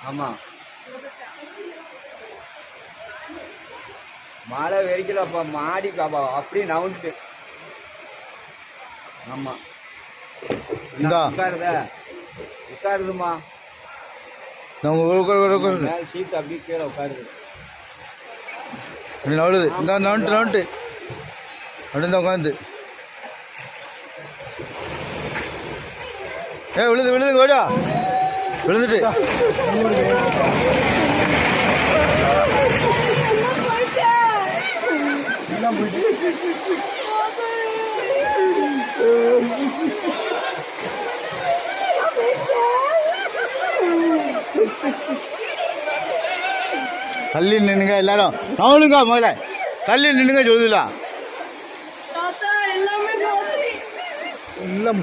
ஆமாம் மழை வெறிக்கலப்பா மாடி பாப்பா அப்படியே நவுந்துட்டு. ஆமாம் உட்காருதா உட்காருதுமா மேலே சீட்டு அப்படியே கீழே உட்காருது. நவுளுது இந்த நவுண்டு அப்படி தான் உட்காந்து விழுது கோடா விழுந்துட்டு தள்ளி நின்னுங்க எல்லாரும். நவளுங்க முதல்ல தள்ளி நின்னுங்க சொல்லுதுல எல்லாம்